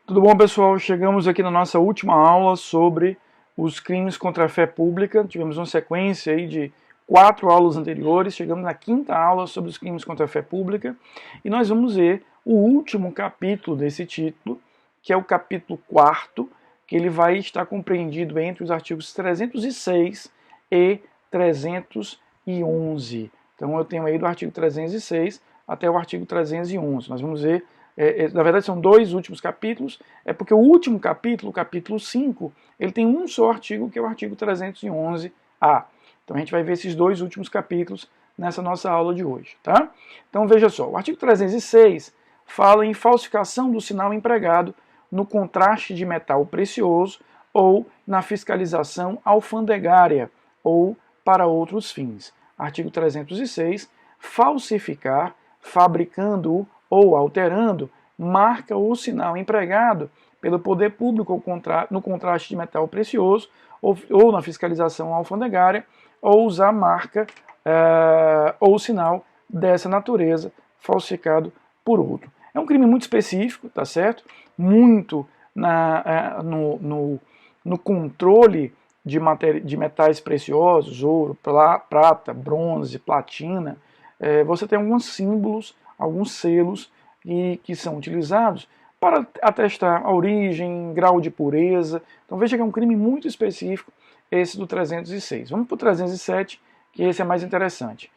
Tudo bom, pessoal? Chegamos aqui na nossa última aula sobre os crimes contra a fé pública. Tivemos uma sequência aí de 4 aulas anteriores. Chegamos na 5ª aula sobre os crimes contra a fé pública. E nós vamos ver o último capítulo desse título, que é o capítulo 4º, que ele vai estar compreendido entre os artigos 306 e 311. Então eu tenho aí do artigo 306 até o artigo 311. Nós vamos ver, na verdade são 2 últimos capítulos, é porque o último capítulo, o capítulo 5, ele tem um só artigo, que é o artigo 311A. Então a gente vai ver esses 2 últimos capítulos nessa nossa aula de hoje, tá? Então veja só, o artigo 306 fala em falsificação do sinal empregado no contraste de metal precioso ou na fiscalização alfandegária ou para outros fins. Artigo 306, falsificar, fabricando ou alterando, marca ou sinal empregado pelo poder público no contraste de metal precioso ou na fiscalização alfandegária, ou usar marca ou sinal dessa natureza falsificado por outro. É um crime muito específico, tá certo? Muito no controle de metais preciosos, ouro, prata, bronze, platina. Você tem alguns símbolos, alguns selos que são utilizados para atestar a origem, grau de pureza. Então veja que é um crime muito específico, esse do 306. Vamos para o 307, que esse é mais interessante.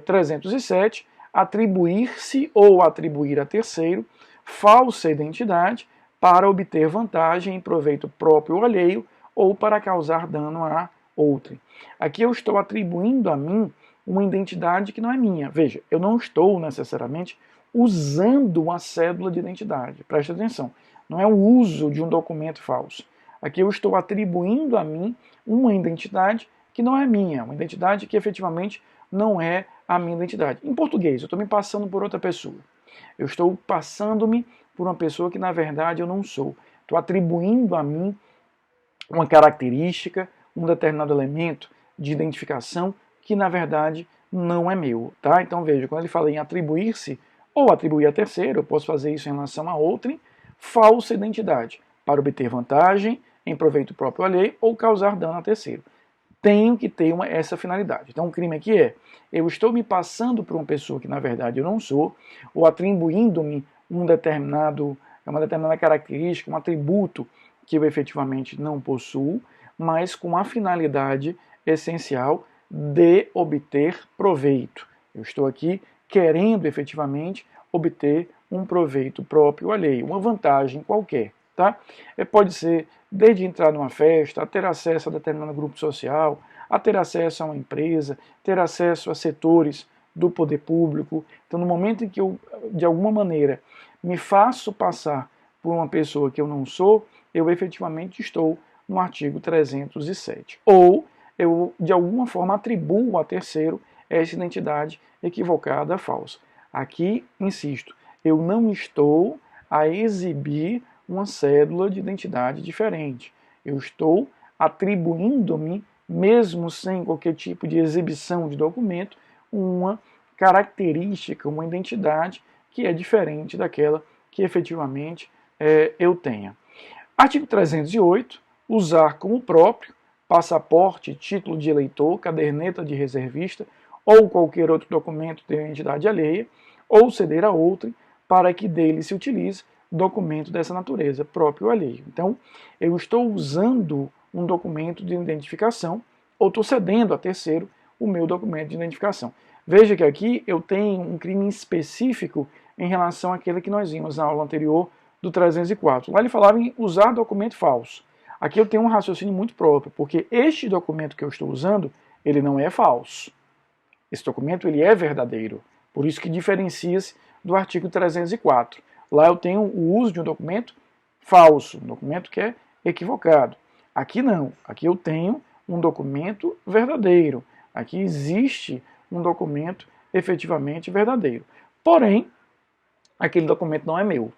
307, atribuir-se ou atribuir a terceiro falsa identidade para obter vantagem em proveito próprio ou alheio ou para causar dano a outrem. Aqui eu estou atribuindo a mim uma identidade que não é minha. Veja, eu não estou necessariamente usando uma cédula de identidade. Preste atenção. Não é o uso de um documento falso. Aqui eu estou atribuindo a mim uma identidade que não é minha, uma identidade que efetivamente não é a minha identidade. Em português, eu estou me passando por outra pessoa. Eu estou passando-me por uma pessoa que na verdade eu não sou. Estou atribuindo a mim uma característica, um determinado elemento de identificação que na verdade não é meu, tá? Então veja, quando ele fala em atribuir-se ou atribuir a terceiro, eu posso fazer isso em relação a outrem, falsa identidade, para obter vantagem em proveito próprio alheio ou causar dano a terceiro. Tenho que ter essa finalidade. Então o crime aqui é, eu estou me passando por uma pessoa que na verdade eu não sou, ou atribuindo-me uma determinada característica, um atributo que eu efetivamente não possuo, mas com a finalidade essencial de obter proveito. Eu estou aqui querendo efetivamente obter um proveito próprio alheio, uma vantagem qualquer. Tá? Pode ser desde entrar numa festa, a ter acesso a determinado grupo social, a ter acesso a uma empresa, ter acesso a setores do poder público. Então, no momento em que eu, de alguma maneira, me faço passar por uma pessoa que eu não sou, eu efetivamente estou no artigo 307. Ou eu, de alguma forma, atribuo a terceiro essa identidade equivocada, falsa. Aqui, insisto, eu não estou a exibir uma cédula de identidade diferente. Eu estou atribuindo-me, mesmo sem qualquer tipo de exibição de documento, uma característica, uma identidade que é diferente daquela que efetivamente eu tenha. Artigo 308, usar como próprio passaporte, título de eleitor, caderneta de reservista ou qualquer outro documento de identidade alheia, ou ceder a outrem para que dele se utilize documento dessa natureza, próprio ou alheio. Então, eu estou usando um documento de identificação ou estou cedendo a terceiro o meu documento de identificação. Veja que aqui eu tenho um crime específico em relação àquele que nós vimos na aula anterior do 304. Lá ele falava em usar documento falso. Aqui eu tenho um raciocínio muito próprio, porque este documento que eu estou usando, ele não é falso. Esse documento ele é verdadeiro. Por isso que diferencia-se do artigo 304. Lá eu tenho o uso de um documento falso, um documento que é equivocado. Aqui não. Aqui eu tenho um documento verdadeiro. Aqui existe um documento efetivamente verdadeiro. Porém, aquele documento não é meu.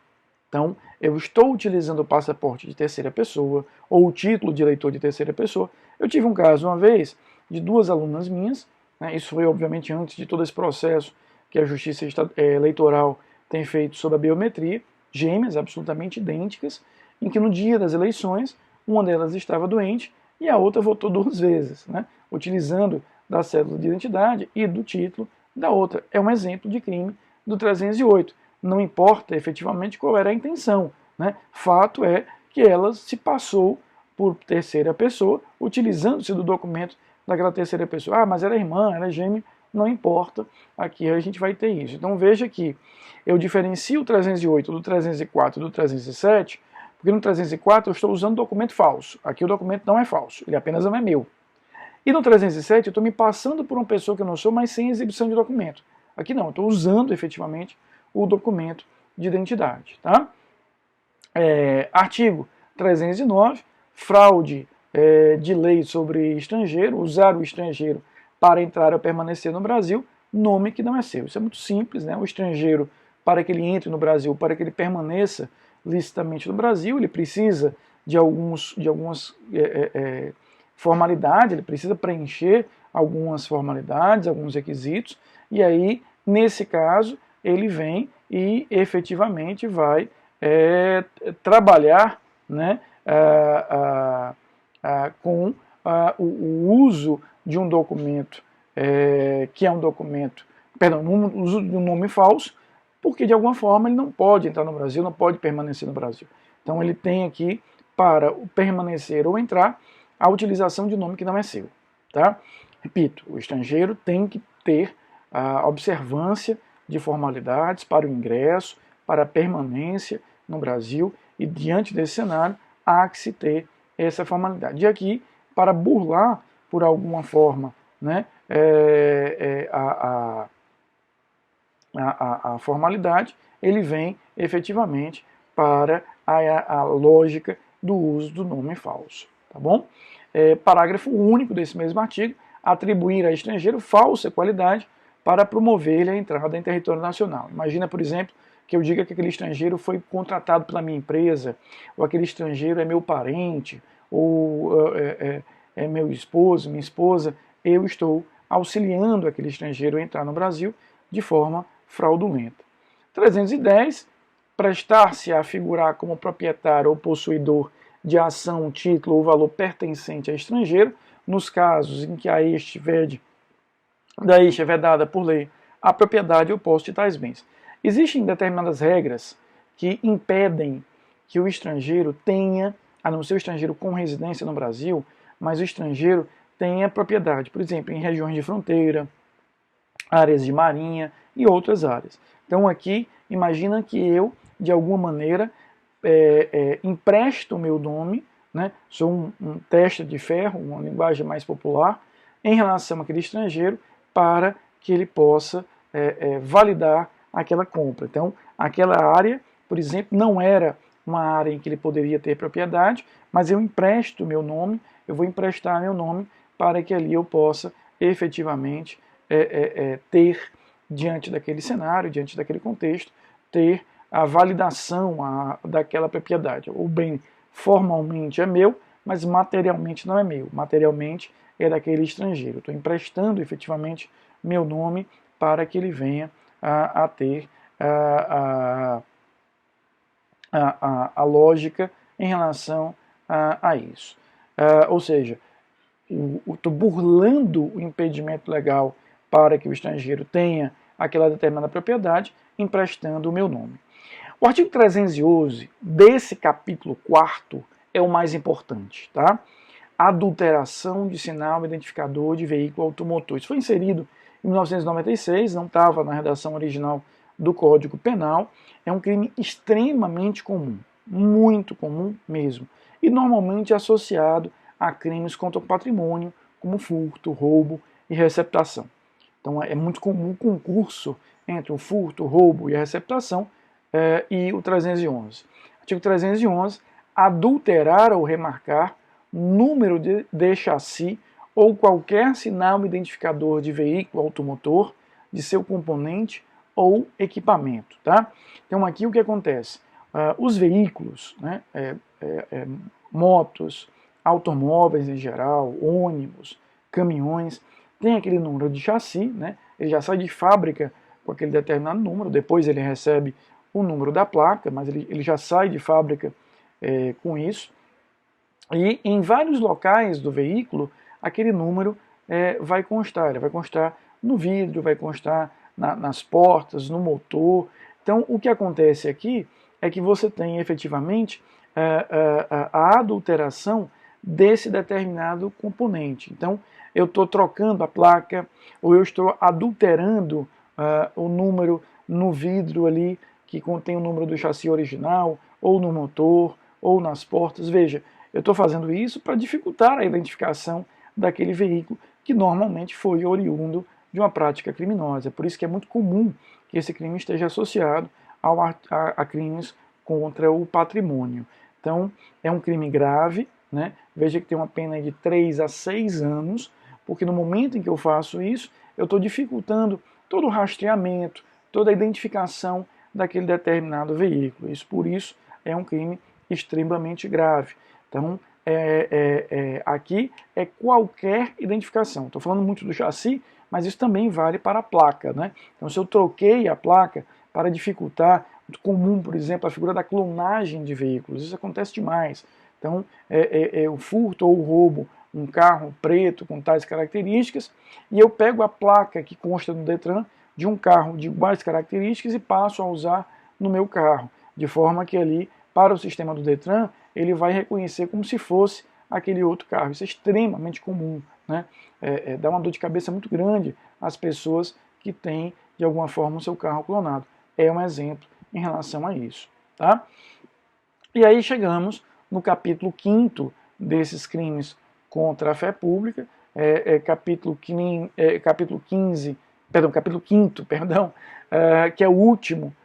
Então, eu estou utilizando o passaporte de terceira pessoa ou o título de eleitor de terceira pessoa. Eu tive um caso uma vez de 2 alunas minhas, né, isso foi obviamente antes de todo esse processo que a Justiça Eleitoral tem feito sobre a biometria, gêmeas, absolutamente idênticas, em que no dia das eleições, uma delas estava doente e a outra votou 2 vezes, né? Utilizando da cédula de identidade e do título da outra. É um exemplo de crime do 308. Não importa efetivamente qual era a intenção, né? Fato é que ela se passou por terceira pessoa, utilizando-se do documento daquela terceira pessoa. Ah, mas era irmã, era gêmea, não importa, aqui a gente vai ter isso. Então veja que eu diferencio o 308 do 304 do 307, porque no 304 eu estou usando documento falso. Aqui o documento não é falso, ele apenas não é meu. E no 307 eu estou me passando por uma pessoa que eu não sou, mas sem exibição de documento. Aqui não, eu estou usando efetivamente o documento de identidade. Tá? Artigo 309, fraude de lei sobre estrangeiro, usar o estrangeiro para entrar ou permanecer no Brasil, nome que não é seu. Isso é muito simples, né? O estrangeiro, para que ele entre no Brasil, para que ele permaneça licitamente no Brasil, ele precisa de algumas formalidades, ele precisa preencher algumas formalidades, alguns requisitos, e aí, nesse caso, ele vem e efetivamente vai trabalhar, né, com o uso de um documento que é um documento, perdão, o uso de um nome falso, porque de alguma forma ele não pode entrar no Brasil, não pode permanecer no Brasil. Então ele tem aqui, para permanecer ou entrar, a utilização de um nome que não é seu. Tá? Repito, o estrangeiro tem que ter a observância de formalidades para o ingresso, para a permanência no Brasil, e diante desse cenário há que se ter essa formalidade. E aqui, para burlar por alguma forma, né, a formalidade, ele vem efetivamente para a lógica do uso do nome falso. Tá bom? Parágrafo único desse mesmo artigo: atribuir a estrangeiro falsa qualidade para promover-lhe a entrada em território nacional. Imagina, por exemplo, que eu diga que aquele estrangeiro foi contratado pela minha empresa, ou aquele estrangeiro é meu parente, ou é meu esposo, minha esposa. Eu estou auxiliando aquele estrangeiro a entrar no Brasil de forma fraudulenta. 310. Prestar-se a figurar como proprietário ou possuidor de ação, título ou valor pertencente a estrangeiro, nos casos em que a este é vedada por lei a propriedade ou posse de tais bens. Existem determinadas regras que impedem que o estrangeiro tenha, a não ser o estrangeiro com residência no Brasil, mas o estrangeiro tenha propriedade, por exemplo, em regiões de fronteira, áreas de marinha e outras áreas. Então aqui, imagina que eu, de alguma maneira, empresto o meu nome, né, sou um testa de ferro, uma linguagem mais popular, em relação àquele estrangeiro, para que ele possa validar aquela compra. Então, aquela área, por exemplo, não era uma área em que ele poderia ter propriedade, mas eu empresto o meu nome, eu vou emprestar meu nome para que ali eu possa efetivamente ter, diante daquele cenário, diante daquele contexto, ter a validação daquela propriedade. O bem formalmente é meu, mas materialmente não é meu. Materialmente é daquele estrangeiro. Estou emprestando efetivamente meu nome para que ele venha a ter a lógica em relação a isso. Ou seja, estou burlando o impedimento legal para que o estrangeiro tenha aquela determinada propriedade, emprestando o meu nome. O artigo 311 desse capítulo 4º é o mais importante, tá? Adulteração de sinal identificador de veículo automotor. Isso foi inserido em 1996, não estava na redação original do Código Penal. É um crime extremamente comum, muito comum mesmo, e normalmente associado a crimes contra o patrimônio, como furto, roubo e receptação. Então é muito comum o concurso entre o furto, o roubo e a receptação e o 311. Artigo 311, adulterar ou remarcar número de chassi ou qualquer sinal identificador de veículo automotor, de seu componente ou equipamento. Tá? Então aqui o que acontece? Os veículos, né, motos, automóveis em geral, ônibus, caminhões, tem aquele número de chassi, né, ele já sai de fábrica com aquele determinado número, depois ele recebe o número da placa, mas ele já sai de fábrica com isso. E em vários locais do veículo, aquele número vai constar. Ele vai constar no vidro, vai constar nas portas, no motor. Então, o que acontece aqui é que você tem efetivamente a adulteração desse determinado componente. Então, eu estou trocando a placa, ou eu estou adulterando o número no vidro ali, que contém o número do chassi original, ou no motor, ou nas portas. Veja, eu estou fazendo isso para dificultar a identificação daquele veículo que normalmente foi oriundo de uma prática criminosa. Por isso que é muito comum que esse crime esteja associado a crimes contra o patrimônio. Então, é um crime grave, né? Veja que tem uma pena de 3 a 6 anos, porque no momento em que eu faço isso, eu estou dificultando todo o rastreamento, toda a identificação daquele determinado veículo. Por isso, é um crime extremamente grave. Então, aqui é qualquer identificação. Estou falando muito do chassi, mas isso também vale para a placa, né? Então, se eu troquei a placa para dificultar, muito comum, por exemplo, a figura da clonagem de veículos, isso acontece demais. Então, o furto ou o roubo, um carro preto com tais características, e eu pego a placa que consta no Detran de um carro de iguais características e passo a usar no meu carro, de forma que ali, para o sistema do Detran, ele vai reconhecer como se fosse aquele outro carro. Isso é extremamente comum, né? Dá uma dor de cabeça muito grande às pessoas que têm, de alguma forma, o seu carro clonado. É um exemplo em relação a isso. Tá? E aí chegamos no capítulo 5º desses crimes contra a fé pública, capítulo 15, capítulo 5º, que é o último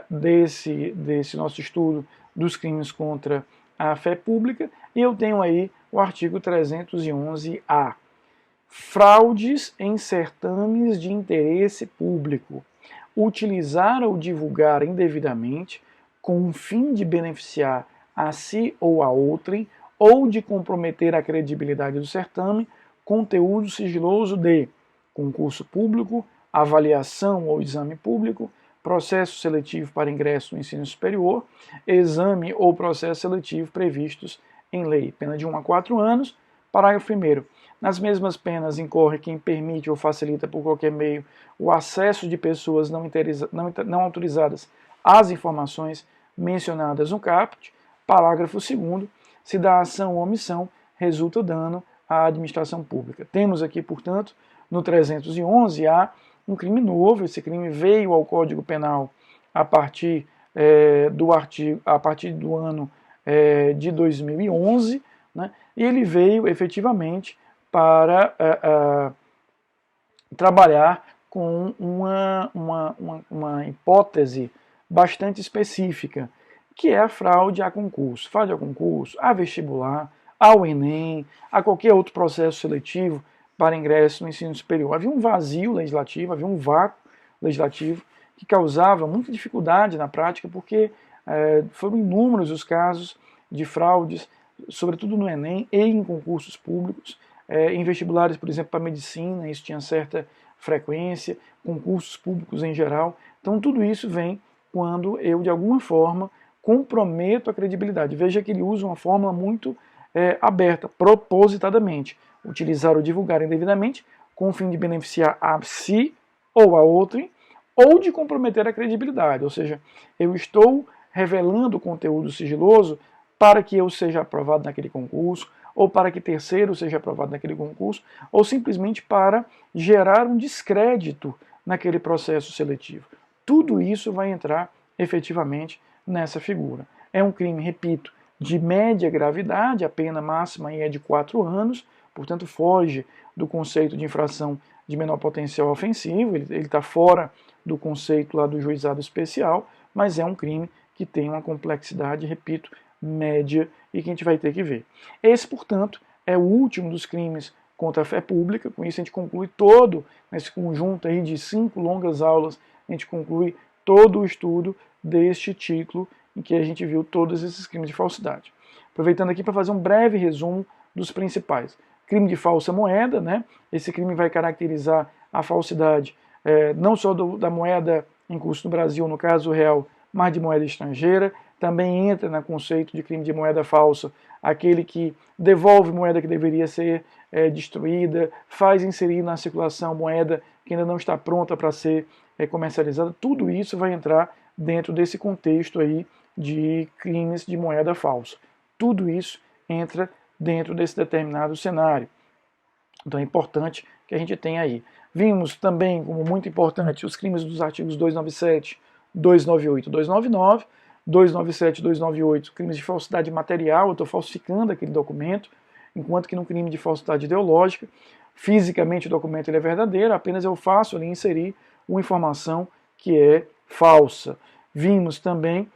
desse nosso estudo dos crimes contra a fé pública, e eu tenho aí o artigo 311-A. Fraudes em certames de interesse público. Utilizar ou divulgar indevidamente, com o fim de beneficiar a si ou a outrem, ou de comprometer a credibilidade do certame, conteúdo sigiloso de concurso público, avaliação ou exame público, processo seletivo para ingresso no ensino superior, exame ou processo seletivo previstos em lei. Pena de 1 a 4 anos. Parágrafo 1º. Nas mesmas penas incorre quem permite ou facilita por qualquer meio o acesso de pessoas não autorizadas às informações mencionadas no caput. Parágrafo 2º. Se da ação ou omissão resulta dano à administração pública. Temos aqui, portanto, no 311-A, um crime novo. Esse crime veio ao Código Penal a partir do ano de 2011, né? E ele veio efetivamente para trabalhar com uma hipótese bastante específica, que é a fraude a concurso. Fraude a concurso, a vestibular, ao Enem, a qualquer outro processo seletivo para ingresso no ensino superior. Havia um vazio legislativo, havia um vácuo legislativo que causava muita dificuldade na prática, porque foram inúmeros os casos de fraudes, sobretudo no Enem e em concursos públicos, em vestibulares, por exemplo, para medicina, isso tinha certa frequência, concursos públicos em geral. Então tudo isso vem quando eu, de alguma forma, comprometo a credibilidade. Veja que ele usa uma fórmula muito aberta, propositadamente. Utilizar ou divulgar indevidamente, com o fim de beneficiar a si ou a outrem, ou de comprometer a credibilidade. Ou seja, eu estou revelando conteúdo sigiloso para que eu seja aprovado naquele concurso, ou para que terceiro seja aprovado naquele concurso, ou simplesmente para gerar um descrédito naquele processo seletivo. Tudo isso vai entrar efetivamente nessa figura. É um crime, repito, de média gravidade, a pena máxima aí é de 4 anos, portanto foge do conceito de infração de menor potencial ofensivo, ele está fora do conceito lá do juizado especial, mas é um crime que tem uma complexidade, repito, média e que a gente vai ter que ver. Esse, portanto, é o último dos crimes contra a fé pública. Com isso a gente conclui todo, nesse conjunto aí de 5 longas aulas, a gente conclui todo o estudo deste título em que a gente viu todos esses crimes de falsidade. Aproveitando aqui para fazer um breve resumo dos principais. Crime de falsa moeda, né? Esse crime vai caracterizar a falsidade não só da moeda em curso no Brasil, no caso o real, mas de moeda estrangeira. Também entra no conceito de crime de moeda falsa aquele que devolve moeda que deveria ser destruída, faz inserir na circulação moeda que ainda não está pronta para ser comercializada. Tudo isso vai entrar dentro desse contexto aí de crimes de moeda falsa. Tudo isso entra dentro desse determinado cenário. Então é importante que a gente tenha aí. Vimos também, como muito importante, os crimes dos artigos 297, 298, 299, 297, 298, crimes de falsidade material, eu estou falsificando aquele documento, enquanto que no crime de falsidade ideológica, fisicamente o documento ele é verdadeiro, apenas eu faço ali inserir uma informação que é falsa. Vimos também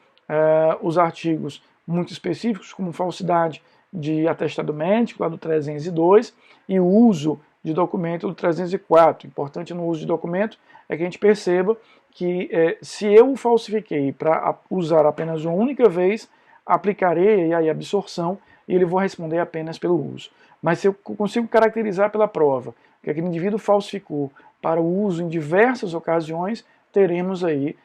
os artigos muito específicos, como falsidade de atestado médico, lá do 302, e o uso de documento do 304. Importante no uso de documento é que a gente perceba que se eu o falsifiquei para usar apenas uma única vez, aplicarei a absorção e ele vai responder apenas pelo uso. Mas se eu consigo caracterizar pela prova que aquele indivíduo falsificou para o uso em diversas ocasiões, teremos aí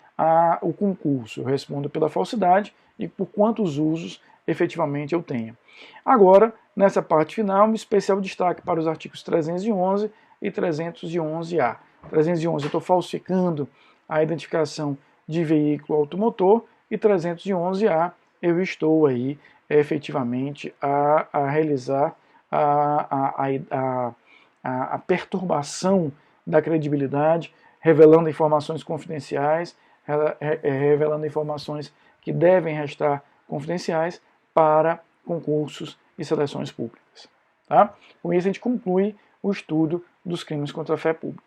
o concurso. Eu respondo pela falsidade e por quantos usos efetivamente eu tenho. Agora, nessa parte final, um especial destaque para os artigos 311 e 311-A. 311 eu estou falsificando a identificação de veículo automotor e 311-A eu estou aí efetivamente a realizar a perturbação da credibilidade, revelando informações confidenciais, revelando informações que devem restar confidenciais para concursos e seleções públicas. Tá? Com isso a gente conclui o estudo dos crimes contra a fé pública.